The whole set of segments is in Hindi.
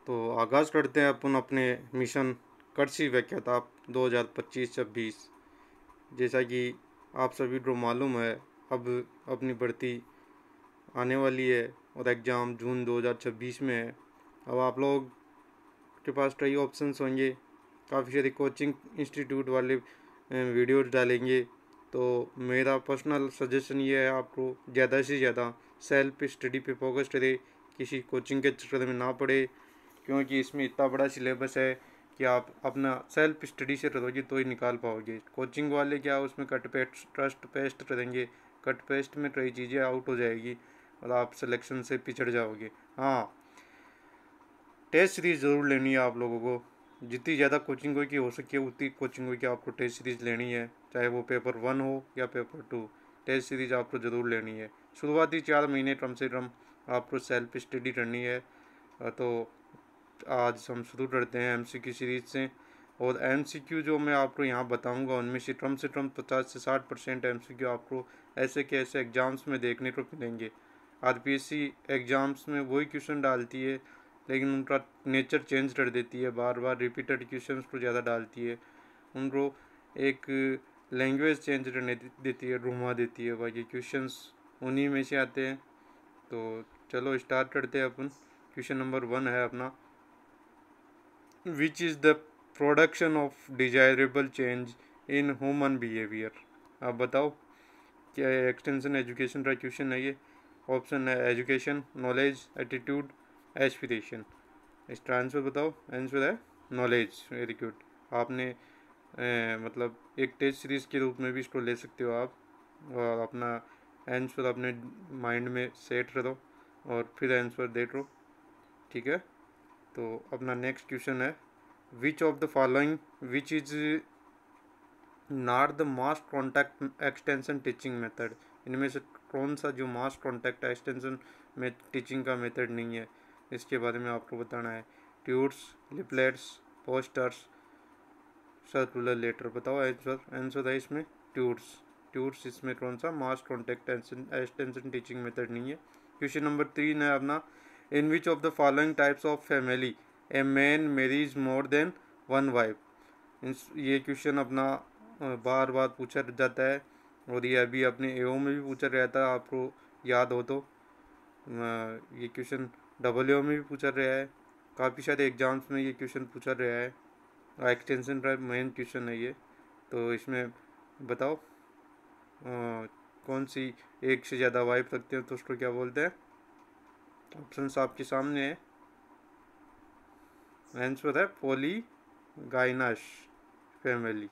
तो आगाज़ करते हैं अपन अपने मिशन कृषि व्याख्याता 2025-26। जैसा कि आप सभी को मालूम है, अब अपनी भर्ती आने वाली है और एग्ज़ाम जून 2026 में है। अब आप लोग के पास कई ऑप्शंस होंगे, काफ़ी सारे कोचिंग इंस्टीट्यूट वाले वीडियोज डालेंगे। तो मेरा पर्सनल सजेशन ये है, आपको ज़्यादा से ज़्यादा सेल्फ स्टडी पे फोकस करें, किसी कोचिंग के चक्कर में ना पड़े, क्योंकि इसमें इतना बड़ा सिलेबस है कि आप अपना सेल्फ स्टडी से करोगे तो ही निकाल पाओगे। कोचिंग वाले क्या उसमें कट पेस्ट ट्रस्ट पेस्ट करेंगे, कट पेस्ट में कई चीज़ें आउट हो जाएगी और आप सिलेक्शन से पिछड़ जाओगे। हाँ, टेस्ट सीरीज़ ज़रूर लेनी है आप लोगों को। जितनी ज़्यादा कोचिंग की हो सके उतनी कोचिंग की आपको टेस्ट सीरीज़ लेनी है, चाहे वो पेपर 1 हो या पेपर 2। टेस्ट सीरीज़ आपको ज़रूर लेनी है। शुरुआती 4 महीने कम से कम आपको सेल्फ स्टडी करनी है। तो आज हम शुरू करते हैं एमसीक्यू सीरीज़ से। और एमसीक्यू जो मैं आपको यहाँ बताऊँगा उनमें से कम 50 से 60% एमसीक्यू आपको ऐसे के ऐसे एग्ज़ाम्स में देखने को मिलेंगे। आरपीएससी एग्ज़ाम्स में वही क्वेश्चन डालती है, लेकिन उनका नेचर चेंज कर देती है, बार बार रिपीटेड क्वेश्चंस को ज़्यादा डालती है, उनको एक लैंग्वेज चेंज करने देती है, घुमा देती है। बाकी क्वेश्चंस उन्हीं में से आते हैं। तो चलो स्टार्ट करते हैं अपन। क्वेश्चन नंबर 1 है अपना, which is the production of desirable change in human behaviour. आप बताओ क्या एक्सटेंशन एजुकेशन का क्वेश्चन है ये। ऑप्शन है एजुकेशन, नॉलेज, एटीट्यूड, एस्पिरेशन। इसका आंसर बताओ। आंसर है नॉलेज। Very good. आपने मतलब एक टेस्ट सीरीज़ के रूप में भी इसको ले सकते हो आप, और अपना आंसर अपने माइंड में सेट करो और फिर आंसर दे दो, ठीक है। तो अपना नेक्स्ट क्वेश्चन है, which of the following which is not the mass contact extension teaching method. इनमें से कौन सा जो मास कॉन्टैक्ट एक्सटेंशन में टीचिंग का मेथड नहीं है, इसके बारे में आपको बताना है। ट्यूट्स, लिपलेट्स, पोस्टर्स, सर्कुलर लेटर। बताओ आंसर। आंसर है इसमें ट्यूट्स। ट्यूट्स इसमें कौन सा mass contact extension teaching method नहीं है। क्वेश्चन नंबर 3 है अपना, in which of the following types of family a man marries more than one wife. ये क्वेश्चन अपना बार बार पूछा जाता है, और ये अभी अपने एओ में भी पूछा गया था, आपको याद हो तो। ये क्वेश्चन डब्ल्यू में भी पूछा गया है, काफ़ी सारे एग्जाम्स में ये क्वेश्चन पूछा गया है। एक्सटेंशन का मेन क्वेश्चन है ये। तो इसमें बताओ कौन सी एक से ज़्यादा वाइफ रखते हैं तो उसको क्या बोलते हैं। ऑप्शंस आपके सामने है। आंसर है पॉलीगाइनस फैमिली।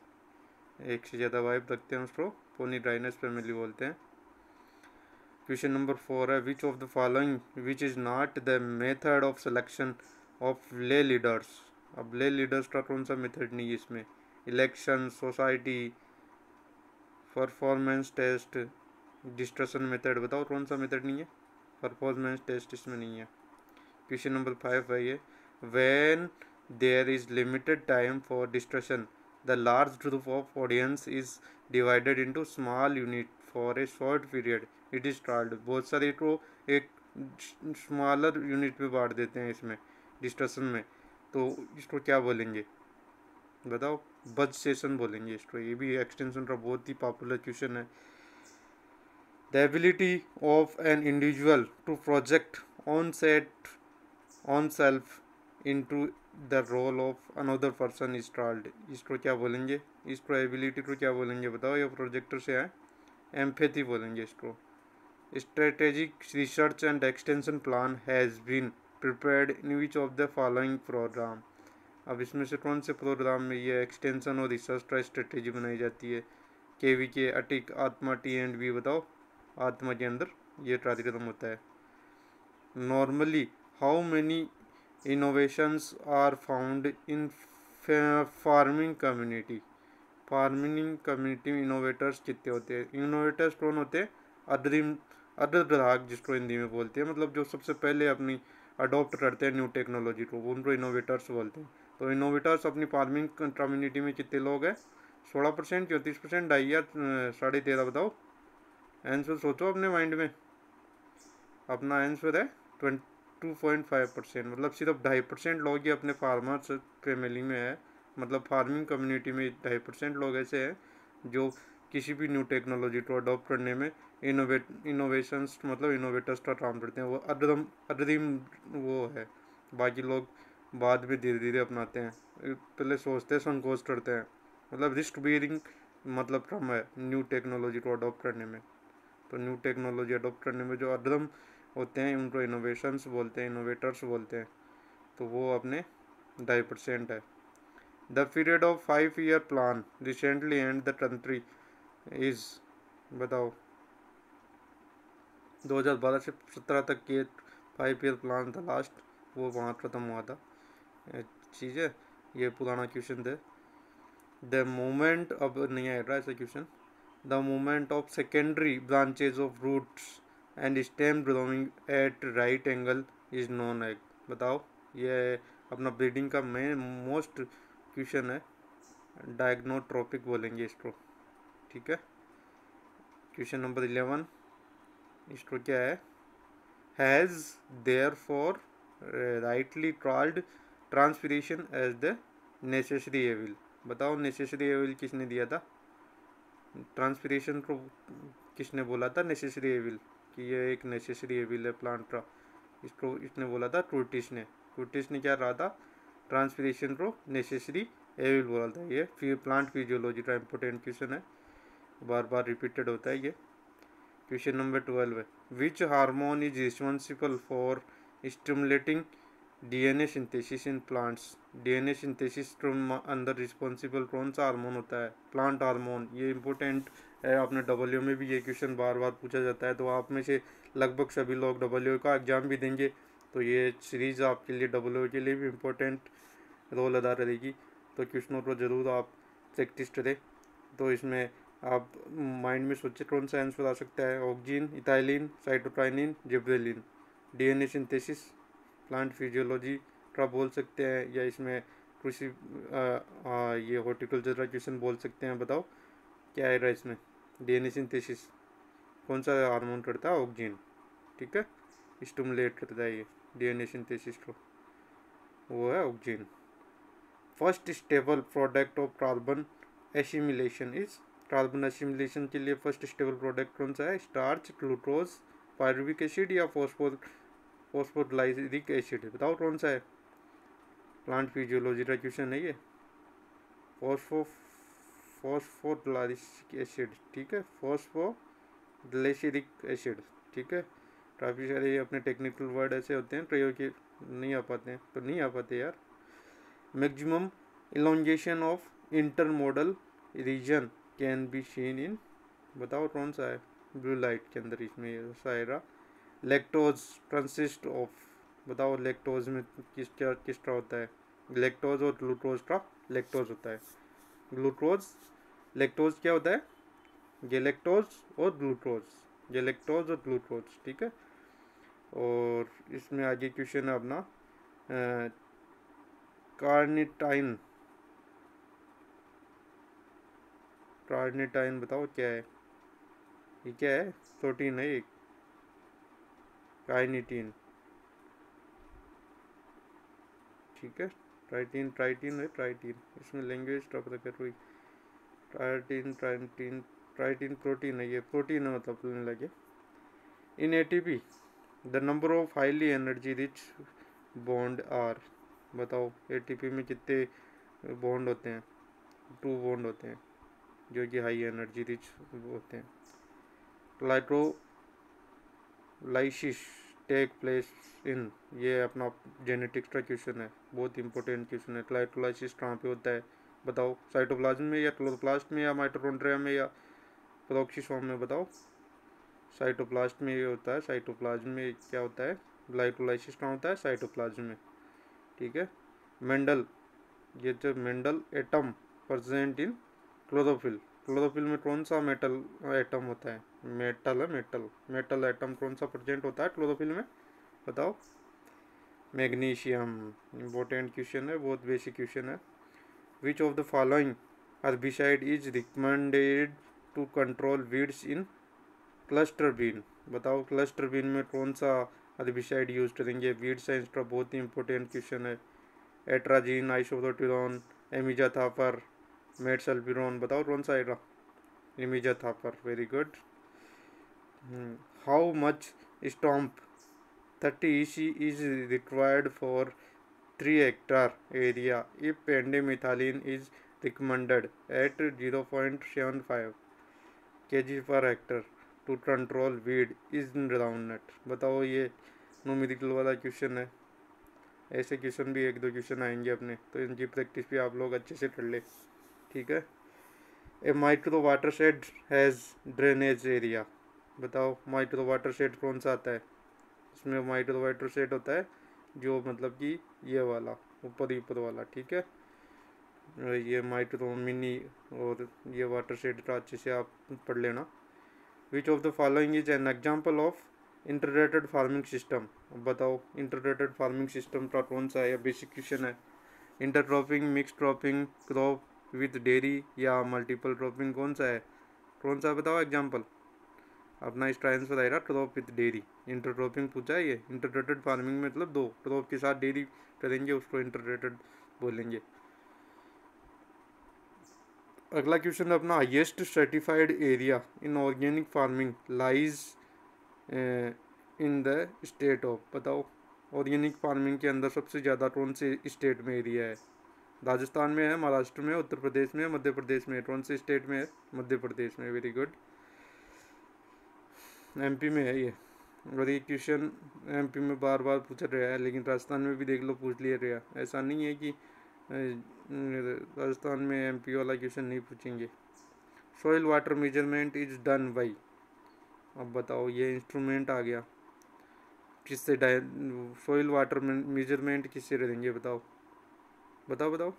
एक से ज़्यादा वाइफ रखते हैं उसको पॉलीगाइनस फैमिली बोलते हैं। क्वेश्चन नंबर 4 है, which of the following which is not the method of selection of ले लीडर्स। अब ले लीडर्स का कौन सा मेथड नहीं है इसमें। Election, society, performance test, destruction method. बताओ कौन सा मेथड नहीं है। परफॉर्मेंस टेस्ट इसमें नहीं है। क्वेश्चन नंबर 5 है ये, when there is limited time for discussion the large group of audience is divided into small unit for a short period it is called. बहुत सारे को एक स्मॉलर यूनिट में बांट देते हैं इसमें डिस्कशन में, तो इसको क्या बोलेंगे बताओ। बज सेशन बोलेंगे इसको। ये भी एक्सटेंशन का बहुत ही पॉपुलर क्वेश्चन है। The ability of an individual to project on set on self into the role of another person is called. इसको क्या बोलेंगे। इसको एबिलिटी को क्या बोलेंगे बताओ। ये प्रोजेक्टर से है, एम्पैथी बोलेंगे इसको। Strategic research and extension plan has been prepared in which of the following program. अब इसमें से कौन से प्रोग्राम में ये एक्सटेंशन और रिसर्च का स्ट्रेटेजी बनाई जाती है। केवीके, अटिक, आत्मा, टी&बी। बताओ आत्मा के अंदर ये कार्यक्रम होता है। Normally how many innovations are found in farming community. Farming community में इनोवेटर्स कितने होते हैं। इनोवेटर्स कौन होते हैं। अग्रिम ग्राहक जिसको हिंदी में बोलते हैं, मतलब जो सबसे पहले अपनी अडॉप्ट करते हैं न्यू टेक्नोलॉजी को, उनको इनोवेटर्स बोलते हैं। तो इनोवेटर्स अपनी फार्मिंग कम्युनिटी में कितने लोग हैं। 16%, 34%, 2.5 या 13.5। बताओ आंसर सोचो अपने माइंड में। अपना आंसर है 2.5%, मतलब सिर्फ 2.5% लोग ही अपने फार्मर्स फैमिली में है, मतलब फार्मिंग कम्युनिटी में 2.5% लोग ऐसे हैं जो किसी भी न्यू टेक्नोलॉजी को अडॉप्ट करने में इनोवेशंस मतलब इनोवेटर्स का काम करते हैं। वो अदृम वो है, बाकी लोग बाद में धीरे धीरे अपनाते हैं, पहले सोचते हैं, संकोच करते हैं, मतलब रिस्क बेयरिंग मतलब कम है न्यू टेक्नोलॉजी को अडॉप्ट करने में। तो न्यू टेक्नोलॉजी अडॉप्ट करने में जो अदृम होते हैं उनको इनोवेशंस बोलते हैं, इनोवेटर्स बोलते हैं। तो वो अपने 2.5% है। The period of 5 year plan recently and the country is, बताओ 2012 से 17 तक के 5 year प्लान था लास्ट, वो वहाँ ख़त्म हुआ था। चीज़ है, ये पुराना क्वेश्चन थे। द मोमेंट, अब नहीं आया था ऐसा question. The moment of secondary branches of roots and stem growing at right angle is known as, बताओ। ये अपना ब्रीडिंग का मेन मोस्ट क्वेश्चन है, डायग्नोट्रोपिक बोलेंगे इसको, ठीक है। क्वेश्चन नंबर 11 इसको क्या है, has there for rightly called transpiration as the necessary evil, बताओ नेसेसरी एविल किसने दिया था, ट्रांसपिरेशन को किसने बोला था नेसेसरी एविल, कि ये एक नेसेसरी एविल है प्लांट का, इसको इसने बोला था टूटिस ने। टूटिस ने क्या कहा था, ट्रांसपिरेशन को नेसेसरी एविल बोला था। ये फिर प्लांट फिजियोलॉजी का इंपॉर्टेंट क्वेश्चन है, बार बार रिपीटेड होता है ये। क्वेश्चन नंबर 12 है, which hormone is responsible for stimulating DNA synthesis in plants, DNA synthesis के अंदर रिस्पॉन्सिबल कौन सा हार्मोन होता है, प्लांट हार्मोन। ये इंपॉर्टेंट है, आपने डब्ल्यू में भी ये क्वेश्चन बार बार पूछा जाता है, तो आप में से लगभग सभी लोग डब्ल्यू का एग्जाम भी देंगे, तो ये सीरीज़ आपके लिए डब्ल्यू के लिए भी इम्पोर्टेंट रोल अदा करेगी। तो क्वेश्चनों को ज़रूर आप प्रैक्टिस करें। तो इसमें आप माइंड में सोचे कौन सा आंसर आ सकता है, oxygen, ethylene, cytokinin, gibberellin. DNA synthesis plant physiology का बोल सकते हैं, या इसमें कृषि ये हॉर्टिकल्चर का क्वेश्चन बोल सकते हैं। बताओ क्या आएगा इसमें, डीएनए सिंथेसिस कौन सा हार्मोन करता है, ऑक्सीजन, ठीक है, स्टिमुलेट करता है ये डीएनए सिंथेसिस को, वो है oxygen. First stable product of carbon assimilation is, carbon assimilation के लिए फर्स्ट स्टेबल प्रोडक्ट कौन सा है, स्टार्च, ग्लूकोज, पायरुविक एसिड या फॉस्फोग्लाइसरिक एसिड, बताओ कौन सा है। प्लांट फिजियोलॉजी का क्वेश्चन है ये, फॉस्फोग्लाइसरिक एसिड, ठीक है, फॉस्फोग्लाइसरिक एसिड, ठीक है। काफ़ी सारे अपने टेक्निकल वर्ड ऐसे होते हैं प्रयोग के नहीं आ पाते हैं, तो नहीं आ पाते यार। Maximum elongation of internodal region can be seen in, बताओ कौन सा है, ब्लू लाइट के अंदर इसमें सायरा। लैक्टोज कंसिस्ट ऑफ, बताओ लैक्टोज में किसका होता है, लैक्टोज और ग्लूकोज का लैक्टोज होता है, ग्लूकोज लैक्टोज क्या होता है, गैलेक्टोज और ग्लूकोज, गैलेक्टोज और ग्लूकोज, ठीक है। और इसमें आगे क्वेश्चन है अपना कार्निटाइन, कार्निटाइन बताओ क्या है, ये क्या है, प्रोटीन है एक, कार्निटीन, ठीक है। ट्राइटीन, ट्राइटीन है, ट्राइटीन, इसमें लैंग्वेज का पता कर, ट्राइटीन, ट्राइटीन, ट्राइटीन प्रोटीन है, ये प्रोटीन है मतलब बोलने लगे। In ATP the number of highly energy rich bond are, बताओ एटीपी में कितने बॉन्ड होते हैं, 2 बॉन्ड होते हैं जो कि हाई एनर्जी रिच होते हैं। ग्लाइकोलाइसिस टेक प्लेस इन, ये अपना जेनेटिक्स का क्वेश्चन है, बहुत इंपॉर्टेंट क्वेश्चन है। ग्लाइकोलाइसिस कहाँ पे होता है, बताओ साइटोप्लाज्म में या क्लोरोप्लास्ट में या माइटोकॉन्ड्रिया में या पेरोक्सिसोम में, बताओ। साइटोप्लाज्म में ये होता है, साइटोप्लाज्म में क्या होता है, ग्लाइकोलाइसिस कहाँ होता है, साइटोप्लाज्म में, ठीक है। मेंडल, ये जो Mendel atom present in chlorophyll, chlorophyll में कौन सा मेटल एटम होता है, मेटल है, मेटल, मेटल एटम कौन सा प्रेजेंट होता है क्लोरोफिल में, बताओ। मैग्नीशियम, इम्पोर्टेंट क्वेश्चन है, बहुत बेसिक क्वेश्चन है। Which of the following herbicide is recommended to control weeds in cluster bean, बताओ क्लस्टर बीन में कौन सा हर्बिसाइड यूज करेंगे। वीड साइंस का बहुत ही इंपॉर्टेंट क्वेश्चन है। एट्राजीन, आइसोफ्लोटिरोन, एमिजाथापर, मेटसल्फिरोन, बताओ कौन सा आएगा? Imazethapyr, very good. How much stomp 30 EC is required for 3 hectare area if pendimethalin is recommended at 0.75 kg per hectare to control weed in groundnut। बताओ, ये न्यूमेरिकल वाला क्वेश्चन है। ऐसे क्वेश्चन भी एक दो क्वेश्चन आएंगे अपने, तो इनकी प्रैक्टिस भी आप लोग अच्छे से कर ले, ठीक है। A micro watershed has drainage area. बताओ माइक्रो वाटर शेड कौन सा आता है? इसमें माइक्रो वाटर शेड होता है जो मतलब कि ये वाला ऊपर वाला, ठीक है। ये माइक्रो, मिनी और ये वाटर शेड का अच्छे से आप पढ़ लेना। विच of the following is an example of integrated farming system. बताओ इंटीग्रेटेड फार्मिंग सिस्टम का कौन सा है? बेसिक क्वेश्चन है। Intercropping, mix cropping, crop with dairy या मल्टीपल क्रॉपिंग, कौन सा है? कौन सा बताओ एग्जाम्पल अपना। इसका आंसर आएगा क्रॉप विद डेयरी। इंटरक्रॉपिंग पूछा है ये। इंटरग्रेटेड फार्मिंग में मतलब दो क्रॉप के साथ डेयरी करेंगे, उसको इंटरग्रेटेड बोलेंगे। अगला क्वेश्चन है अपना, highest certified area in organic farming lies in the state of. बताओ ऑर्गेनिक फार्मिंग के अंदर सबसे ज़्यादा कौन से स्टेट में एरिया है? राजस्थान में है, महाराष्ट्र में, उत्तर प्रदेश में, मध्य प्रदेश में। कौन से स्टेट में है? मध्य प्रदेश में, वेरी गुड। एमपी में है ये। और ये क्वेश्चन एमपी में बार बार पूछा गया है, लेकिन राजस्थान में भी देख लो पूछ लिया गया। ऐसा नहीं है कि राजस्थान में एमपी वाला क्वेश्चन नहीं पूछेंगे। Soil water measurement is done by. अब बताओ ये इंस्ट्रूमेंट आ गया, किससे सॉइल वाटर मेजरमेंट किससे करेंगे? बताओ बताओ बताओ।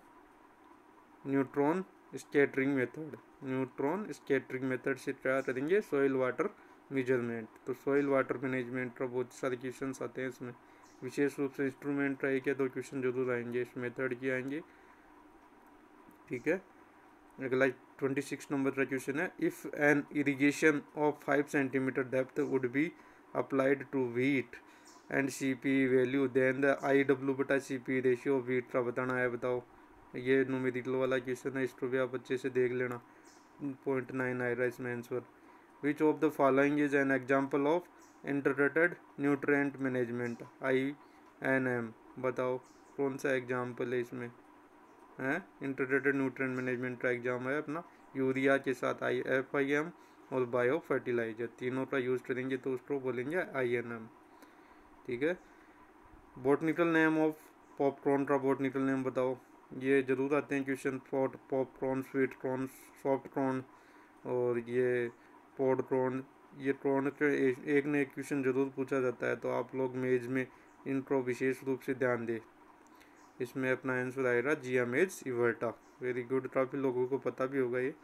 Neutron scattering method. Neutron scattering method से क्या करेंगे? Soil water measurement. तो सॉइल वाटर मैनेजमेंट का बहुत सारे क्वेश्चन आते हैं इसमें। विशेष रूप से इंस्ट्रूमेंट का एक या दो क्वेश्चन जरूर आएंगे, इस मेथड के आएंगे, ठीक है। अगला 26 नंबर का क्वेश्चन है, if an irrigation of 5 centimetre depth would be applied to wheat and CP value then the IW/CP ratio of wheat का बताना है। बताओ ये न्यूमेरिकल वाला क्वेश्चन है, इसको भी आप अच्छे से देख लेना। 0.9 आएगा इसमें answer. Which of the following is an example of integrated nutrient management INM। बताओ कौन सा एग्जाम्पल है इसमें? है इंटीग्रेटेड न्यूट्रिएंट मैनेजमेंट का एग्जाम है अपना। यूरिया के साथ FIM और बायो फर्टिलाइजर तीनों का यूज करेंगे तो उसको बोलेंगे INM, ठीक है। बॉटनिकल नेम ऑफ पॉपकॉर्न का बॉटनिकल नेम बताओ। ये जरूर आते हैं question. Popcorn, sweet corn, soft corn और ये पॉडकॉर्न। ये कॉर्न के एक न एक क्वेश्चन जरूर पूछा जाता है, तो आप लोग मेज में इनको विशेष रूप से ध्यान दें। इसमें अपना आंसर आएगा जियामेज इवर्टा, वेरी गुड। काफ़ी लोगों को पता भी होगा, ये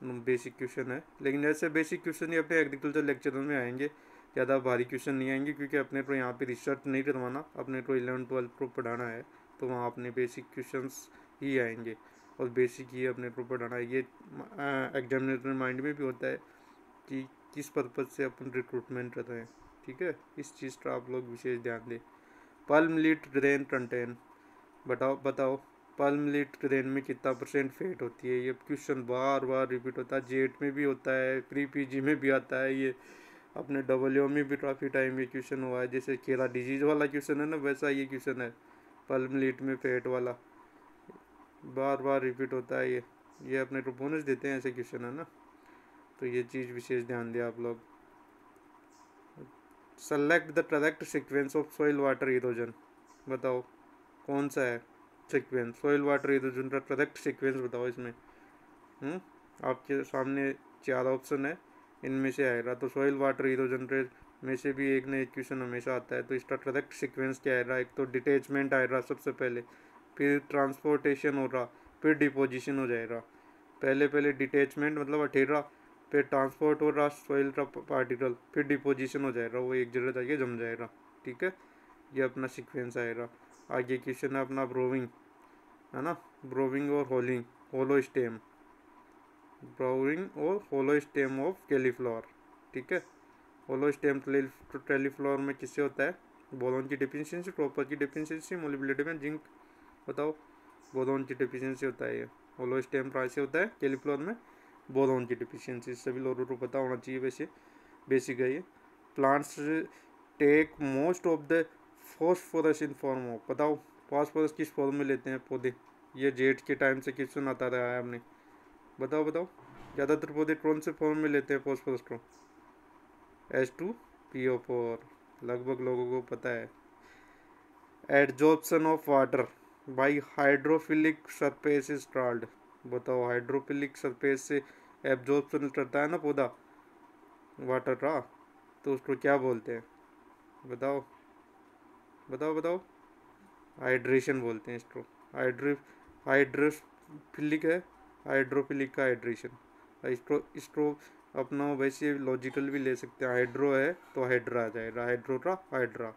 बेसिक क्वेश्चन है। लेकिन ऐसे बेसिक क्वेश्चन ही अपने एग्रीकल्चर लेक्चरों में आएंगे, ज़्यादा भारी क्वेश्चन नहीं आएंगे, क्योंकि अपने को यहाँ पे रिसर्च नहीं करवाना, अपने को 11th-12th को पढ़ाना है, तो वहाँ अपने बेसिक क्वेश्चंस ही आएंगे और बेसिक ही अपने को पढ़ाना है। ये एग्जामिनेटर माइंड में भी होता है कि किस पर्पज़ से अपन रिक्रूटमेंट कर रहे हैं, ठीक है। इस चीज़ का आप लोग विशेष ध्यान दें। पल्म लीट ग्रेन कंटेन, बताओ पल्म लीट ग्रेन में कितना % फैट होती है? ये क्वेश्चन बार बार रिपीट होता है, जेट में भी होता है, प्री PG में भी आता है, ये अपने WO में भी काफ़ी टाइम ये क्वेश्चन हुआ है। जैसे खेरा डिजीज वाला क्वेश्चन है ना, वैसा ये क्वेश्चन है पल्म लीट में फैट वाला, बार बार रिपीट होता है। ये अपने को बोनस देते हैं ऐसे क्वेश्चन, है ना, तो ये चीज़ विशेष ध्यान दें आप लोग। Select the correct sequence of soil water erosion. बताओ कौन सा है सीक्वेंस सॉइल वाटर इरोजन का? करेक्ट सीक्वेंस बताओ इसमें। आपके सामने 4 ऑप्शन है, इनमें से आएगा। तो सॉइल वाटर इरोजन में से भी एक न एक क्वेश्चन हमेशा आता है, तो इसका करेक्ट सीक्वेंस क्या आएगा? एक तो डिटैचमेंट आएगा सबसे पहले, फिर ट्रांसपोर्टेशन होगा, फिर डिपोजिशन हो जाएगा। पहले डिटैचमेंट मतलब अठेरा, फिर ट्रांसपोर्ट हो रहा सॉइल का पार्टिकल, फिर डिपोजिशन हो जाएगा, वो एक जगह जाके जम जाएगा, ठीक है। ये अपना सीक्वेंस आएगा। आगे क्वेश्चन है अपना ब्रोविंग, है ना, ब्रोविंग और होलिंग, होलो स्टेम, ब्रोविंग और होलो स्टेम ऑफ कैलीफ्लावर, ठीक है। होलो स्टेम कैलीफ्लावर में किससे होता है? बोरोन की डिफिशियंसी, कॉपर की डिफिशियंसी, मोलिबिलिटी में जिंक। बताओ, बोरोन की डिफिशियंसी होता है ये। होलो स्टेम से होता है कैलीफ्लावर में बोरोन की डिफिशियंसी। सभी लोगों को पता होना चाहिए, वैसे बेसिक है ये। Plants take most of the phosphorus in form of. बताओ, फॉस्फोरस किस फॉर्म में लेते हैं पौधे? ये जेट के टाइम से क्वेश्चन आता रहा है आपने। बताओ बताओ, ज़्यादातर पौधे कौन से फॉर्म में लेते हैं फॉस्फोरस को? H2PO4, लगभग लोगों को पता है। Adsorption of water by hydrophilic surface is called. बताओ, हाइड्रोफिलिक सरफेस से एब्जॉर्प्शन करता है ना पौधा वाटर का, तो उसको क्या बोलते हैं? बताओ बताओ बताओ। हाइड्रेशन बोलते हैं इसको। हाइड्रोफिलिक है, हाइड्रोफिलिक का हाइड्रेशन। इसको अपना वैसे लॉजिकल भी ले सकते हैं। हाइड्रो है तो हाइड्रा आ जाएगा, हाइड्रो का हाइड्रा।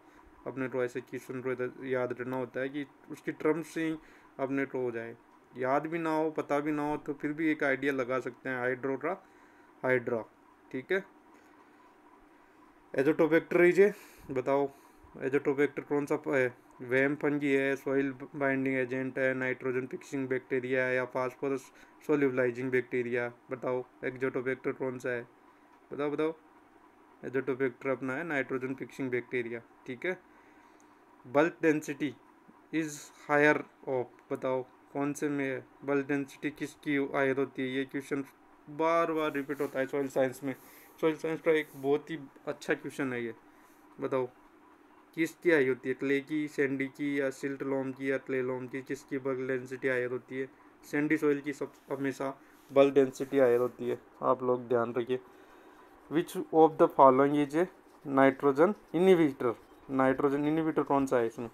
अपने को ऐसे क्वेश्चन को याद रखना होता है कि उसकी टर्म्स से ही अपने को हो जाए। याद भी ना हो, पता भी ना हो, तो फिर भी एक आइडिया लगा सकते हैं, हाइड्रो का हाइड्रा। ठीक है। एजोटोबैक्टर इज बताओ, एजोटोबैक्टर कौन सा है? वेम फंगी है, सॉइल बाइंडिंग एजेंट है, नाइट्रोजन फिक्सिंग बैक्टीरिया है, या फास्फोरस सोल्यूबलाइजिंग बैक्टीरिया? बताओ, एजोटोबैक्टर कौन सा है? बताओ बताओ। एजोटोबैक्टर अपना है नाइट्रोजन फिक्सिंग बैक्टीरिया। ठीक है। Bulk density is higher of. बताओ, कौन से में है? बल्क डेंसिटी किसकी हायर होती है? ये क्वेश्चन बार बार रिपीट होता है सॉइल साइंस में। सॉइल साइंस का एक बहुत ही अच्छा क्वेश्चन है ये। बताओ, किसकी हाई होती है? क्ले की, सैंडी की, या सिल्ट लोम की, या क्ले लोम की? किसकी बल्क डेंसिटी हायर होती है? सैंडी सॉइल की सब हमेशा बल्क डेंसिटी हायर होती है, आप लोग ध्यान रखिए। विच of the following is A nitrogen inhibitor? Nitrogen inhibitor कौन सा है इसमें?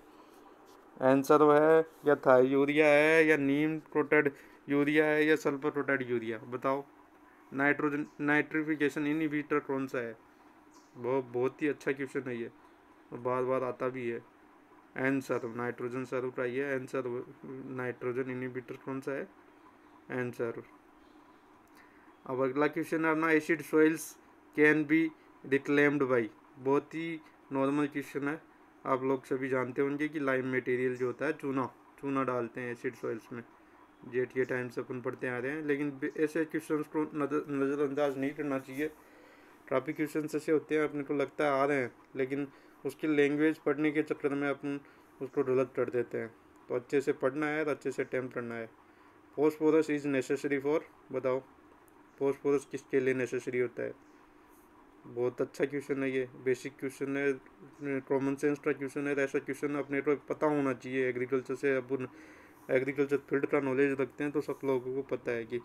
आंसर है या था यूरिया है, या नीम प्रोटेड यूरिया है, या सल्फर प्रोटेड यूरिया? बताओ, नाइट्रोजन नाइट्रिफिकेशन इनिबिटर कौन सा है? वो बहुत ही अच्छा क्वेश्चन है ये, और बार बार आता भी है। आंसर नाइट्रोजन सल्फर का ये आंसर। नाइट्रोजन इनिबिटर कौन सा है? आंसर। अब अगला क्वेश्चन है अपना, acid soils can be reclaimed by. बहुत ही नॉर्मल क्वेश्चन है, आप लोग सभी जानते होंगे कि लाइम मटेरियल जो होता है, चूना, चूना डालते हैं एसिड सॉइल्स में। जेट के टाइम से अपन पढ़ते आ रहे हैं, लेकिन ऐसे क्वेश्चन को नज़रअंदाज नहीं करना चाहिए। ट्रॉपिक क्वेश्चन ऐसे होते हैं अपने को लगता है आ रहे हैं, लेकिन उसकी लैंग्वेज पढ़ने के चक्कर में अपन उसको गलत कर देते हैं। तो अच्छे से पढ़ना है, तो अच्छे से अटेम्प्ट करना है। Phosphorus is necessary for. बताओ, फॉस्फोरस किसके लिए नेसेसरी होता है? बहुत अच्छा क्वेश्चन है ये, बेसिक क्वेश्चन है, कॉमन सेंस का क्वेश्चन है। ऐसा क्वेश्चन अपने को पता होना चाहिए। एग्रीकल्चर से अपन एग्रीकल्चर फील्ड का नॉलेज रखते हैं, तो सब लोगों को पता है कि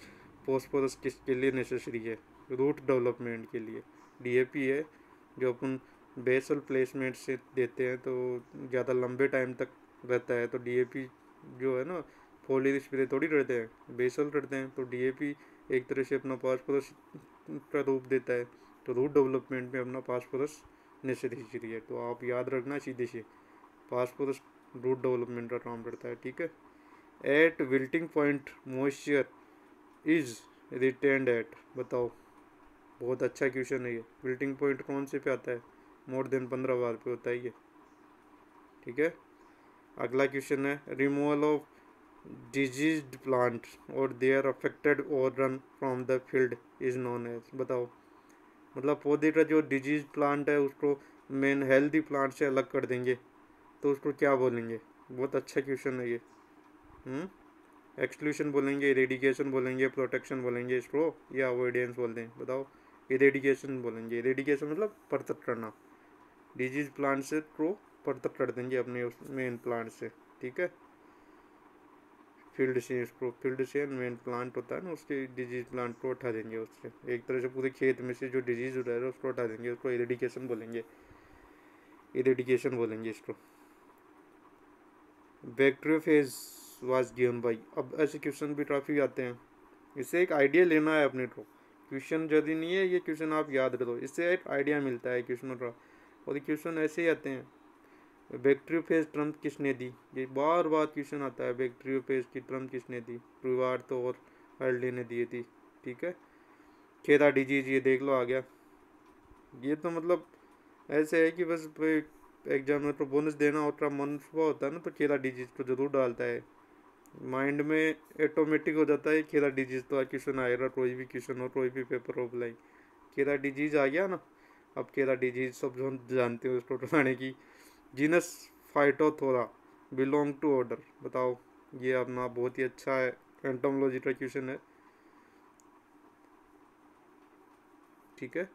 फॉस्फोरस किसके लिए नेसेसरी है। रूट डेवलपमेंट के लिए। डीएपी है जो अपन बेसल प्लेसमेंट से देते हैं, तो ज़्यादा लंबे टाइम तक रहता है। तो डीएपी जो है ना, फोलियर स्प्रे थोड़ी करते हैं, बेसल करते हैं। तो डीएपी एक तरह से अपना फास्फोरस का रूप देता है। तो रूट डेवलपमेंट में अपना फास्फोरस नेसेसरी है। तो आप याद रखना सीधे से, फास्फोरस रूट डेवलपमेंट का काम करता है। ठीक है। At wilting point moisture is retained at. बताओ, बहुत अच्छा क्वेश्चन है ये। विल्टिंग पॉइंट कौन से पे आता है? मोर देन 15 बार पे होता है ये। ठीक है। अगला क्वेश्चन है, रिमूवल ऑफ डिजीज्ड प्लांट और their affected organ from the field is known as. बताओ, मतलब पौधे का जो डिजीज प्लांट है उसको मेन हेल्दी प्लांट से अलग कर देंगे, तो उसको क्या बोलेंगे? बहुत अच्छा क्वेश्चन है ये। एक्सक्लूशन बोलेंगे, इरेडिकेशन बोलेंगे, प्रोटेक्शन बोलेंगे इसको, या अवॉइडेंस बोल दें? बताओ। इरेडिकेशन बोलेंगे। इरेडिकेशन मतलब परतक करना। डिजीज प्लांट से को परतक कर देंगे अपने उस मेन प्लांट से। ठीक है। फील्ड से, इसको फील्ड से मेन प्लांट होता है ना, उसके डिजीज प्लांट को उठा देंगे उससे। एक तरह से पूरे खेत में से जो डिजीज उठा है उसको उठा देंगे, उसको इरेडिकेशन बोलेंगे। इरेडिकेशन बोलेंगे इसको। Bacteriophage was given by. अब ऐसे क्वेश्चन भी काफ़ी आते हैं, इससे एक आइडिया लेना है अपने को। क्वेश्चन जल्दी नहीं है ये, क्वेश्चन आप याद करो, इससे एक आइडिया मिलता है क्वेश्चनों का। और क्वेश्चन ऐसे ही आते हैं, बैक्टीरियोफेज टर्म किसने दी? ये बार बार क्वेश्चन आता है, बैक्टीरियोफेज की टर्म किसने दी? प्रीवार्ट तो और हर्डले ने दी थी। ठीक है। खेरा डिजीज, ये देख लो आ गया। ये तो मतलब ऐसे है कि बस एग्जाम में तो बोनस देना होता मुनफा होता है ना, तो केरा डिजीज तो जरूर डालता है। माइंड में ऑटोमेटिक हो जाता है केरा डिजीज तो क्वेश्चन आएगा, कोई भी क्वेश्चन हो, कोई भी पेपर हो लाइक केरा डिजीज आ गया ना। अब केरा डिजीज सब जो जानते हो उसको बताने की। Genus Phytophthora belong to order, बताओ। ये अपना बहुत ही अच्छा है, एंटोमोलॉजी का क्वेश्चन है, ठीक है।